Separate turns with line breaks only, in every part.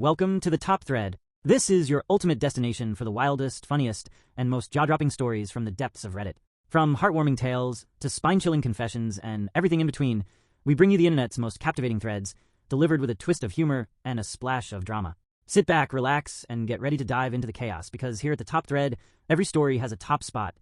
Welcome to the Top Thread. This is your ultimate destination for the wildest, funniest, and most jaw-dropping stories from the depths of Reddit. From heartwarming tales to spine-chilling confessions and everything in between, we bring you the internet's most captivating threads, delivered with a twist of humor and a splash of drama. Sit back, relax, and get ready to dive into the chaos, because here at the Top Thread, every story has a top spot.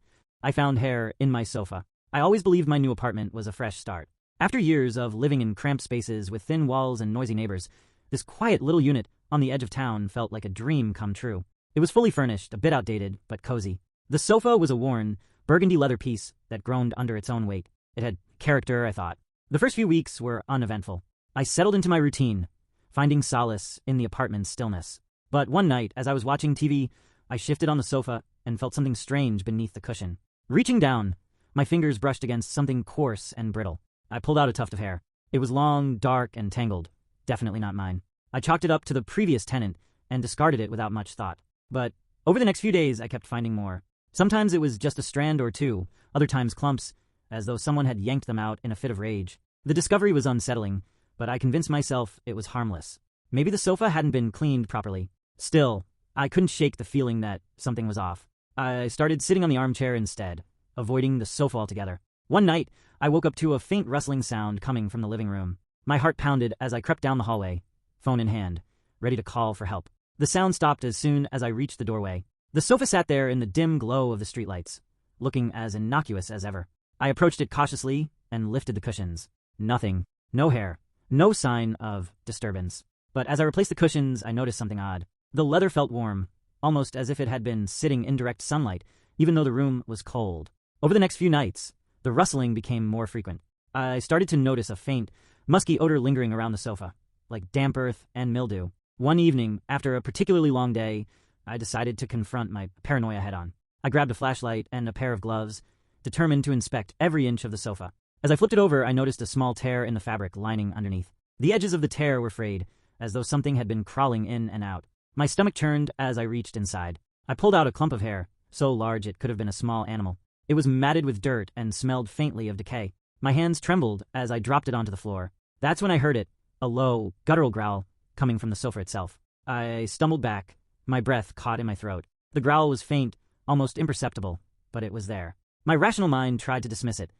I found hair in my sofa. I always believed my new apartment was a fresh start. After years of living in cramped spaces with thin walls and noisy neighbors, this quiet little unit on the edge of town felt like a dream come true. It was fully furnished, a bit outdated, but cozy. The sofa was a worn, burgundy leather piece that groaned under its own weight. It had character, I thought. The first few weeks were uneventful. I settled into my routine, finding solace in the apartment's stillness. But one night, as I was watching TV, I shifted on the sofa and felt something strange beneath the cushion. Reaching down, my fingers brushed against something coarse and brittle. I pulled out a tuft of hair. It was long, dark, and tangled. Definitely not mine. I chalked it up to the previous tenant and discarded it without much thought. But over the next few days, I kept finding more. Sometimes it was just a strand or two, other times clumps, as though someone had yanked them out in a fit of rage. The discovery was unsettling, but I convinced myself it was harmless. Maybe the sofa hadn't been cleaned properly. Still, I couldn't shake the feeling that something was off. I started sitting on the armchair instead, avoiding the sofa altogether. One night, I woke up to a faint rustling sound coming from the living room. My heart pounded as I crept down the hallway, phone in hand, ready to call for help. The sound stopped as soon as I reached the doorway. The sofa sat there in the dim glow of the streetlights, looking as innocuous as ever. I approached it cautiously and lifted the cushions. Nothing. No hair. No sign of disturbance. But as I replaced the cushions, I noticed something odd. The leather felt warm, almost as if it had been sitting in direct sunlight, even though the room was cold. Over the next few nights, the rustling became more frequent. I started to notice a faint, musky odor lingering around the sofa, like damp earth and mildew. One evening, after a particularly long day, I decided to confront my paranoia head-on. I grabbed a flashlight and a pair of gloves, determined to inspect every inch of the sofa. As I flipped it over, I noticed a small tear in the fabric lining underneath. The edges of the tear were frayed, as though something had been crawling in and out. My stomach churned as I reached inside. I pulled out a clump of hair, so large it could have been a small animal. It was matted with dirt and smelled faintly of decay. My hands trembled as I dropped it onto the floor. That's when I heard it, a low, guttural growl coming from the sofa itself. I stumbled back, my breath caught in my throat. The growl was faint, almost imperceptible, but it was there. My rational mind tried to dismiss it.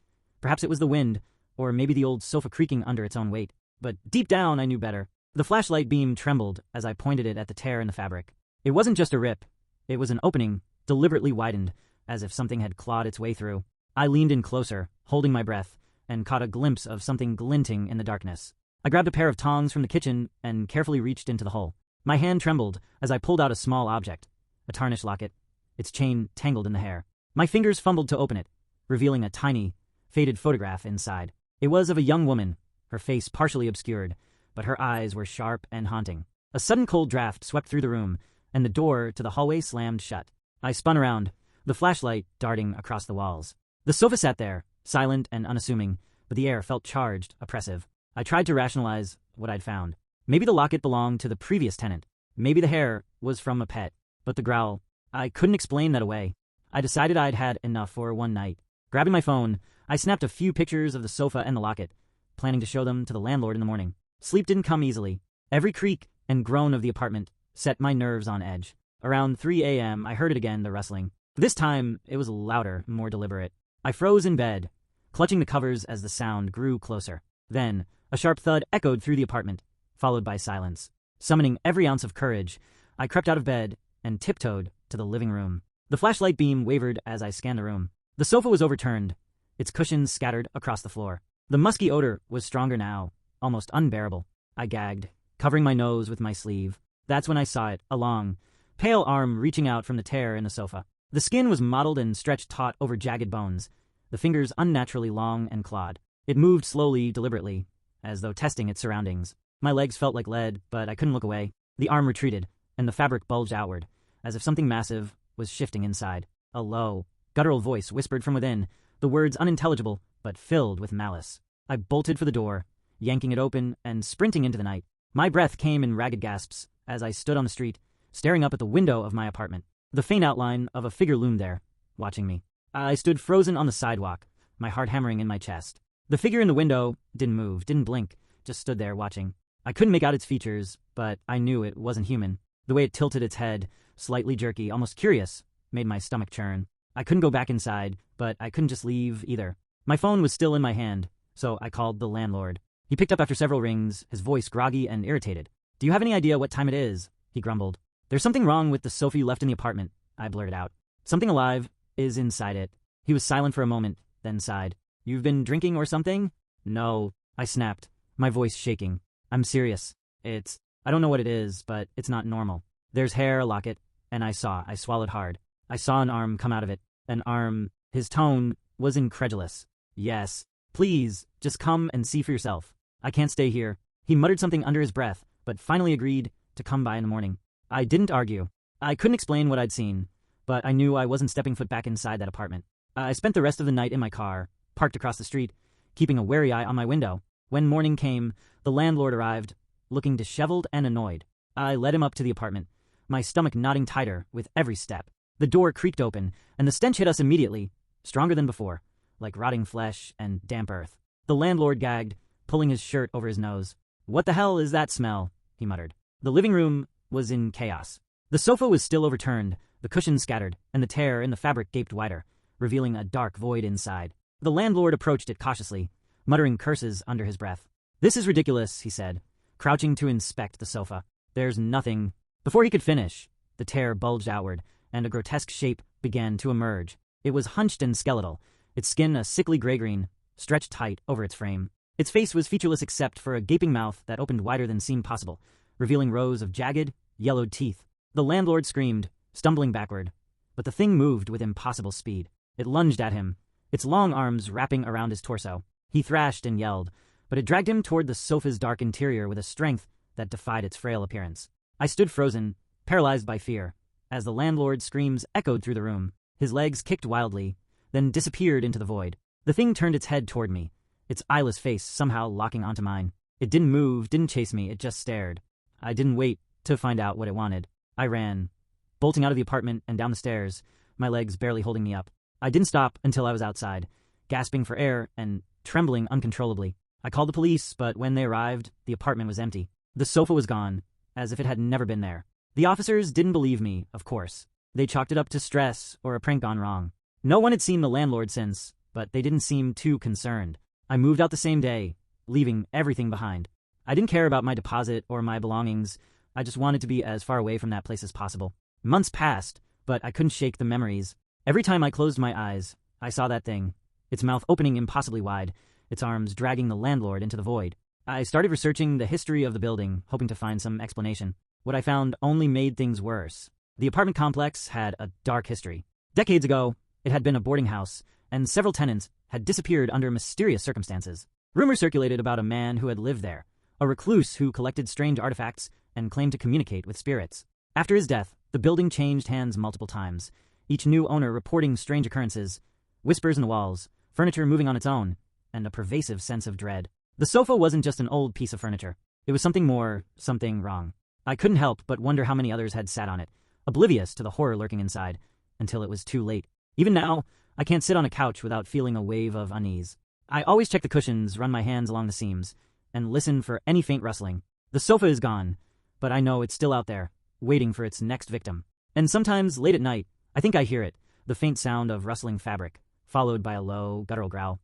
Perhaps it was the wind, or maybe the old sofa creaking under its own weight. But deep down, I knew better. The flashlight beam trembled as I pointed it at the tear in the fabric. It wasn't just a rip. It was an opening, deliberately widened, as if something had clawed its way through. I leaned in closer, holding my breath, and caught a glimpse of something glinting in the darkness. I grabbed a pair of tongs from the kitchen and carefully reached into the hole. My hand trembled as I pulled out a small object, a tarnished locket, its chain tangled in the hair. My fingers fumbled to open it, revealing a tiny, faded photograph inside. It was of a young woman, her face partially obscured, but her eyes were sharp and haunting. A sudden cold draft swept through the room, and the door to the hallway slammed shut. I spun around, the flashlight darting across the walls. The sofa sat there, silent and unassuming, but the air felt charged, oppressive. I tried to rationalize what I'd found. Maybe the locket belonged to the previous tenant. Maybe the hair was from a pet. But the growl, I couldn't explain that away. I decided I'd had enough for one night. Grabbing my phone, I snapped a few pictures of the sofa and the locket, planning to show them to the landlord in the morning. Sleep didn't come easily. Every creak and groan of the apartment set my nerves on edge. Around 3 a.m., I heard it again, the rustling. This time, it was louder, more deliberate. I froze in bed, clutching the covers as the sound grew closer. Then, a sharp thud echoed through the apartment, followed by silence. Summoning every ounce of courage, I crept out of bed and tiptoed to the living room. The flashlight beam wavered as I scanned the room. The sofa was overturned, its cushions scattered across the floor. The musky odor was stronger now, almost unbearable. I gagged, covering my nose with my sleeve. That's when I saw it, a long, pale arm reaching out from the tear in the sofa. The skin was mottled and stretched taut over jagged bones, the fingers unnaturally long and clawed. It moved slowly, deliberately, as though testing its surroundings. My legs felt like lead, but I couldn't look away. The arm retreated, and the fabric bulged outward, as if something massive was shifting inside. A low, guttural voice whispered from within, the words unintelligible, but filled with malice. I bolted for the door, yanking it open and sprinting into the night. My breath came in ragged gasps as I stood on the street, staring up at the window of my apartment. The faint outline of a figure loomed there, watching me. I stood frozen on the sidewalk, my heart hammering in my chest. The figure in the window didn't move, didn't blink, just stood there watching. I couldn't make out its features, but I knew it wasn't human. The way it tilted its head, slightly jerky, almost curious, made my stomach churn. I couldn't go back inside, but I couldn't just leave either. My phone was still in my hand, so I called the landlord. He picked up after several rings, his voice groggy and irritated. "Do you have any idea what time it is?" he grumbled. "There's something wrong with the sofa you left in the apartment," I blurted out. "Something alive is inside it." He was silent for a moment, then sighed. "You've been drinking or something?" "No," I snapped, my voice shaking. "I'm serious. I don't know what it is, but it's not normal. There's hair, a locket, and I swallowed hard. I saw an arm come out of it. An arm." His tone was incredulous. "Yes. Please, just come and see for yourself. I can't stay here." He muttered something under his breath, but finally agreed to come by in the morning. I didn't argue. I couldn't explain what I'd seen, but I knew I wasn't stepping foot back inside that apartment. I spent the rest of the night in my car, parked across the street, keeping a wary eye on my window. When morning came, the landlord arrived, looking disheveled and annoyed. I led him up to the apartment, my stomach knotting tighter with every step. The door creaked open, and the stench hit us immediately, stronger than before, like rotting flesh and damp earth. The landlord gagged, pulling his shirt over his nose. "What the hell is that smell?" he muttered. The living room was in chaos. The sofa was still overturned, the cushions scattered, and the tear in the fabric gaped wider, revealing a dark void inside. The landlord approached it cautiously, muttering curses under his breath. "This is ridiculous," he said, crouching to inspect the sofa. "There's nothing." Before he could finish, the tear bulged outward, and a grotesque shape began to emerge. It was hunched and skeletal, its skin a sickly gray-green, stretched tight over its frame. Its face was featureless except for a gaping mouth that opened wider than seemed possible, revealing rows of jagged, yellowed teeth. The landlord screamed, stumbling backward, but the thing moved with impossible speed. It lunged at him, its long arms wrapping around his torso. He thrashed and yelled, but it dragged him toward the sofa's dark interior with a strength that defied its frail appearance. I stood frozen, paralyzed by fear, as the landlord's screams echoed through the room. His legs kicked wildly, then disappeared into the void. The thing turned its head toward me, its eyeless face somehow locking onto mine. It didn't move, didn't chase me, it just stared. I didn't wait to find out what it wanted. I ran, bolting out of the apartment and down the stairs, my legs barely holding me up. I didn't stop until I was outside, gasping for air and trembling uncontrollably. I called the police, but when they arrived, the apartment was empty. The sofa was gone, as if it had never been there. The officers didn't believe me, of course. They chalked it up to stress or a prank gone wrong. No one had seen the landlord since, but they didn't seem too concerned. I moved out the same day, leaving everything behind. I didn't care about my deposit or my belongings. I just wanted to be as far away from that place as possible. Months passed, but I couldn't shake the memories. Every time I closed my eyes, I saw that thing, its mouth opening impossibly wide, its arms dragging the landlord into the void. I started researching the history of the building, hoping to find some explanation. What I found only made things worse. The apartment complex had a dark history. Decades ago, it had been a boarding house, and several tenants had disappeared under mysterious circumstances. Rumors circulated about a man who had lived there, a recluse who collected strange artifacts and claimed to communicate with spirits. After his death, the building changed hands multiple times, each new owner reporting strange occurrences, whispers in the walls, furniture moving on its own, and a pervasive sense of dread. The sofa wasn't just an old piece of furniture. It was something more, something wrong. I couldn't help but wonder how many others had sat on it, oblivious to the horror lurking inside, until it was too late. Even now, I can't sit on a couch without feeling a wave of unease. I always check the cushions, run my hands along the seams, and listen for any faint rustling. The sofa is gone, but I know it's still out there, waiting for its next victim. And sometimes, late at night, I think I hear it, the faint sound of rustling fabric, followed by a low, guttural growl.